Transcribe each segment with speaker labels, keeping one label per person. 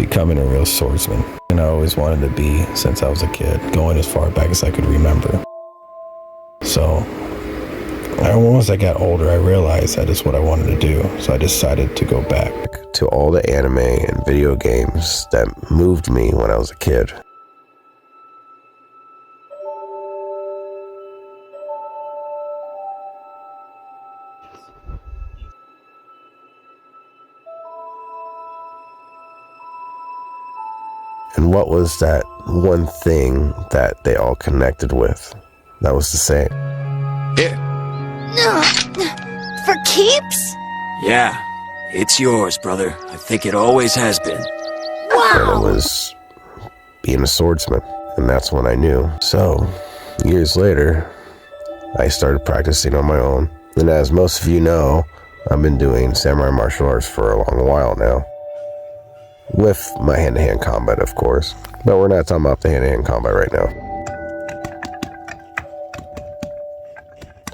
Speaker 1: becoming a real swordsman. And I always wanted to be since I was a kid, going as far back as I could remember. So once I got older, I realized that is what I wanted to do. So I decided to go back to all the anime and video games that moved me when I was a kid. And what was that one thing that they all connected with that was the same?
Speaker 2: Here.
Speaker 3: For keeps?
Speaker 2: Yeah, it's yours, brother. I think it always has been.
Speaker 3: Wow!
Speaker 1: And it was being a swordsman, and that's when I knew. So, years later, I started practicing on my own. And as most of you know, I've been doing samurai martial arts for a long while now. With my hand-to-hand combat, of course. But we're not talking about the hand-to-hand combat right now.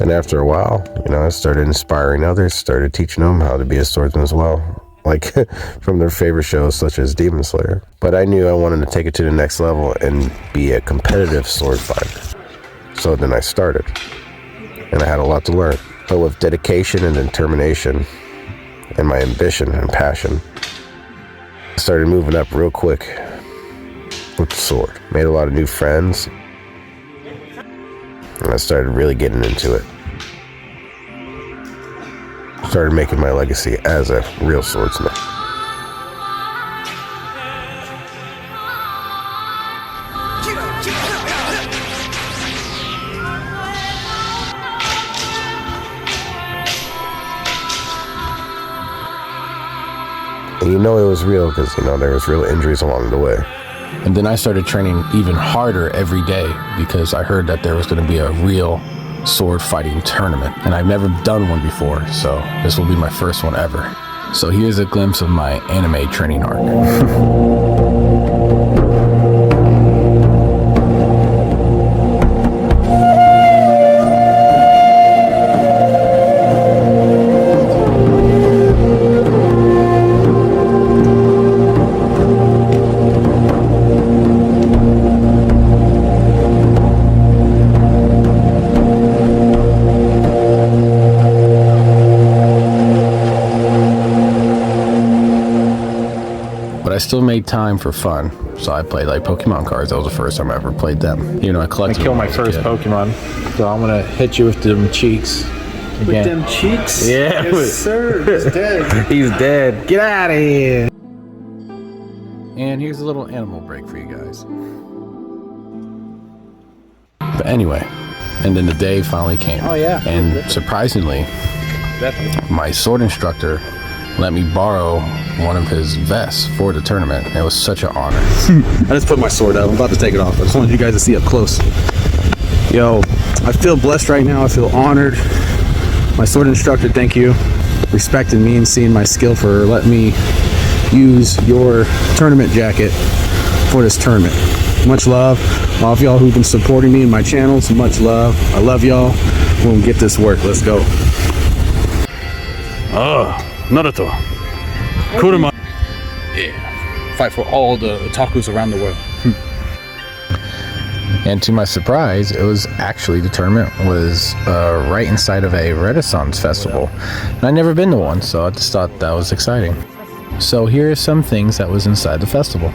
Speaker 1: And after a while, I started inspiring others, started teaching them how to be a swordsman as well. Like from their favorite shows such as Demon Slayer. But I knew I wanted to take it to the next level and be a competitive sword fighter. So then I started. And I had a lot to learn. But with dedication and determination and my ambition and passion, I started moving up real quick with the sword. Made a lot of new friends. And I started really getting into it. Started making my legacy as a real swordsman. And it was real because, there was real injuries along the way. And then I started training even harder every day because I heard that there was going to be a real sword fighting tournament. And I've never done one before, so this will be my first one ever. So here's a glimpse of my anime training arc. I still made time for fun, so I played like Pokemon cards. That was the first time I ever played them. I collected.
Speaker 4: I killed my first Pokemon, so I'm gonna hit you with them cheeks. Again.
Speaker 5: With them cheeks?
Speaker 4: Yeah.
Speaker 5: Yes, sir. He's dead.
Speaker 4: He's dead. Get out of here.
Speaker 1: And here's a little animal break for you guys. But anyway, and then the day finally came.
Speaker 4: Oh yeah.
Speaker 1: And surprisingly, my sword instructor let me borrow one of his vests for the tournament. It was such an honor.
Speaker 5: I just put my sword out. I'm about to take it off. I just wanted you guys to see up close. Yo, I feel blessed right now. I feel honored. My sword instructor, thank you. Respecting me and seeing my skill for letting me use your tournament jacket for this tournament. Much love. All of y'all who've been supporting me in my channels, much love. I love y'all. We'll get this work. Let's go. Naruto. Kuruma. Yeah. Fight for all the otakus around the world.
Speaker 1: And to my surprise, it was actually, the tournament was right inside of a Renaissance festival. And I'd never been to one, so I just thought that was exciting. So here are some things that was inside the festival.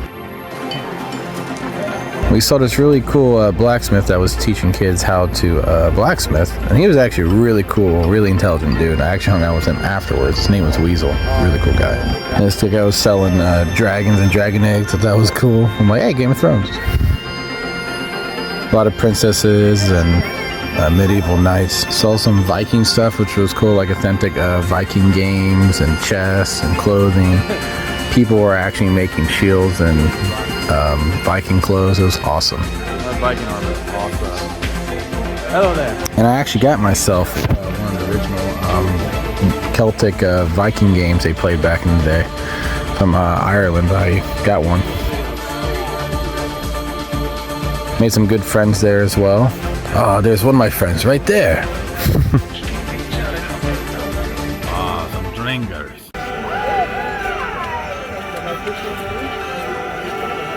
Speaker 1: We saw this really cool blacksmith that was teaching kids how to blacksmith, and he was actually really cool, really intelligent dude. I actually hung out with him afterwards. His name was Weasel, really cool guy. And this guy was selling dragons and dragon eggs, so that was cool. I'm like, hey, Game of Thrones. A lot of princesses and medieval knights. Saw some Viking stuff, which was cool, like authentic Viking games and chess and clothing. People were actually making shields and Viking clothes. It was awesome.
Speaker 4: Viking armor. Awesome. Hello there.
Speaker 1: And I actually got myself one of the original Celtic Viking games they played back in the day from Ireland. I got one. Made some good friends there as well. Oh, there's one of my friends right there.
Speaker 4: Some drinkers.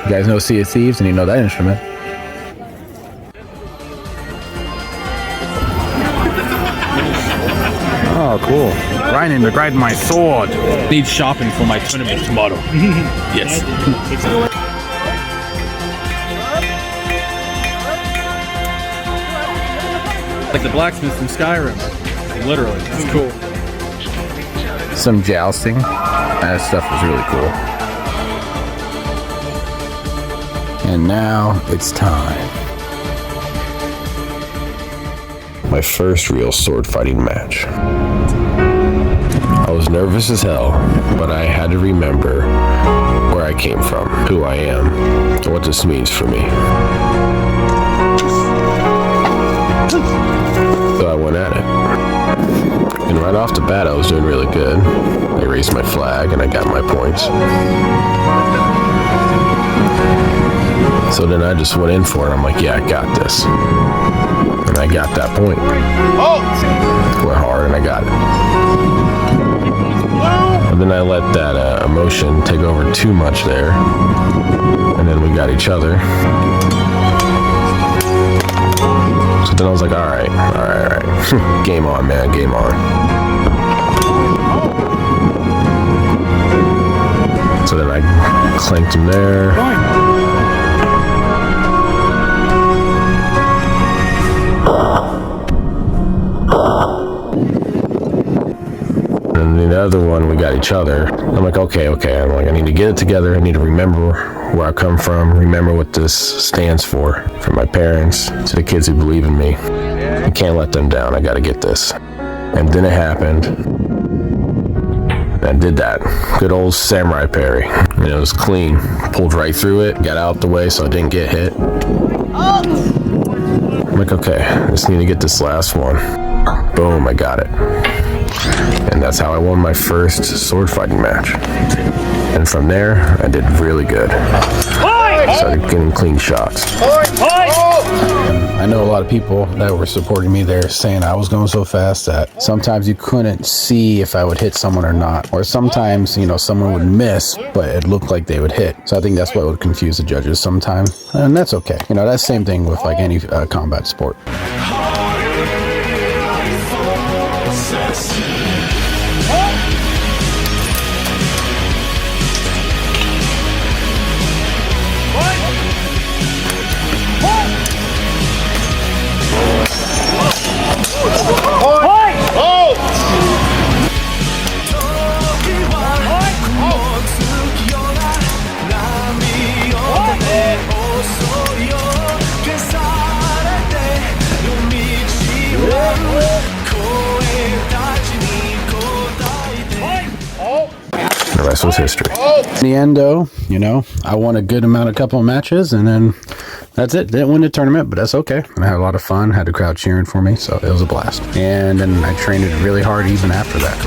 Speaker 4: You guys know Sea of Thieves, and you know that instrument. Oh, cool. Grinding to grind my sword. Need shopping for my tournament tomorrow. Yes. Like the blacksmith from Skyrim. Literally. It's cool. Some jousting. That stuff was really cool. And now it's time.
Speaker 1: My first real sword fighting match. I was nervous as hell, but I had to remember where I came from, who I am, and what this means for me. So I went at it. And right off the bat, I was doing really good. I raised my flag and I got my points. So then I just went in for it. I'm like, yeah, I got this. And I got that point. Went hard and I got it. But then I let that emotion take over too much there. And then we got each other. So then I was like, all right. Game on, man, game on. So then I clanked him there. And the other one, we got each other. I'm like, okay. I'm like, I need to get it together. I need to remember where I come from, remember what this stands for my parents, to the kids who believe in me. I can't let them down. I got to get this. And then it happened. I did that. Good old samurai parry. And it was clean. Pulled right through it, got out the way so I didn't get hit. I'm like, okay, I just need to get this last one. Boom, I got it. And that's how I won my first sword fighting match. And from there, I did really good. Started getting clean shots.
Speaker 4: I know a lot of people that were supporting me there saying I was going so fast that sometimes you couldn't see if I would hit someone or not. Or sometimes, someone would miss, but it looked like they would hit. So I think that's what would confuse the judges sometimes. And that's okay. That's the same thing with like any combat sport.
Speaker 1: The rest was history.
Speaker 4: In the end, though, I won a good couple of matches, and then that's it. Didn't win the tournament, but that's okay. I had a lot of fun, had the crowd cheering for me, so it was a blast. And then I trained it really hard even after that.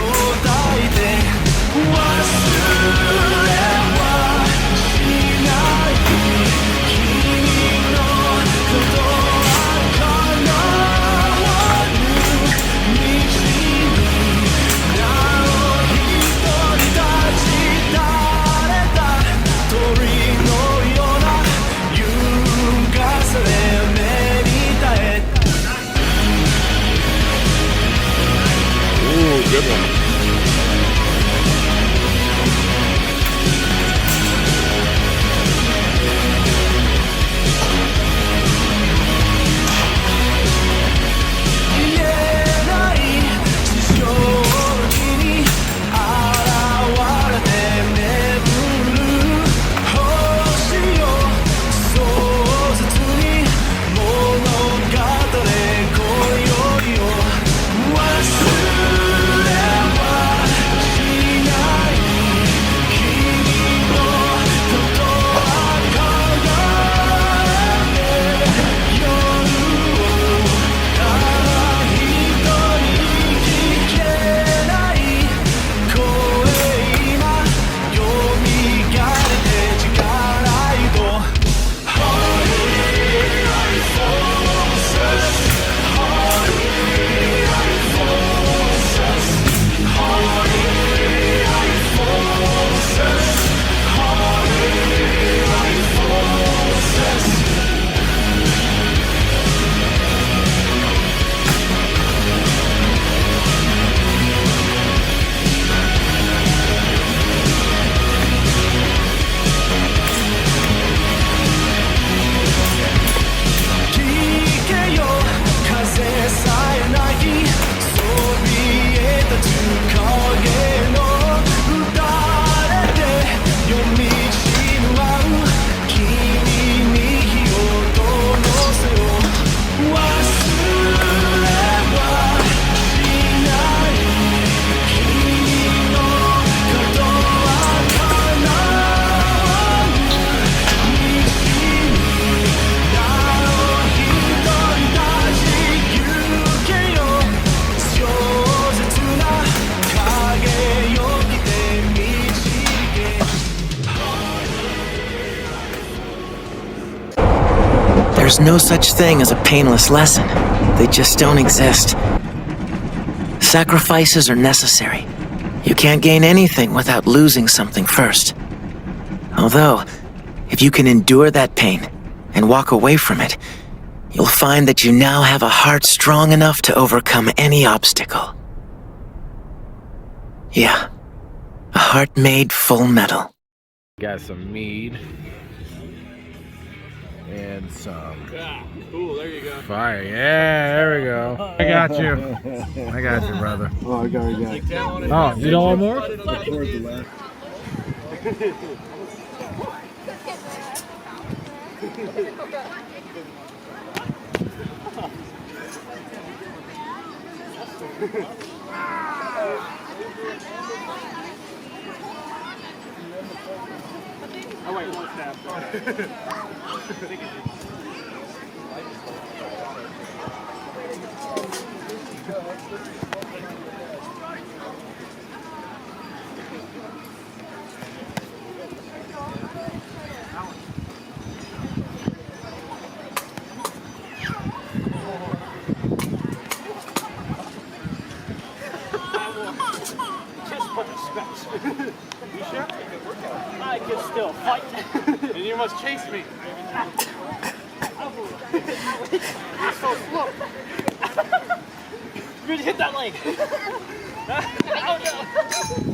Speaker 6: Good one. There's no such thing as a painless lesson. They just don't exist. Sacrifices are necessary. You can't gain anything without losing something first. Although, if you can endure that pain and walk away from it, you'll find that you now have a heart strong enough to overcome any obstacle. Yeah, a heart made full metal.
Speaker 4: Got some mead and some fire. Yeah, there we go. I got you. I got you, brother.
Speaker 5: Oh, I got it.
Speaker 4: Oh, you don't want more?
Speaker 7: Oh wait, one step. Just put the specs. You sure? I can still fight. And you must chase me. You're so slow. You hit that leg. Oh no.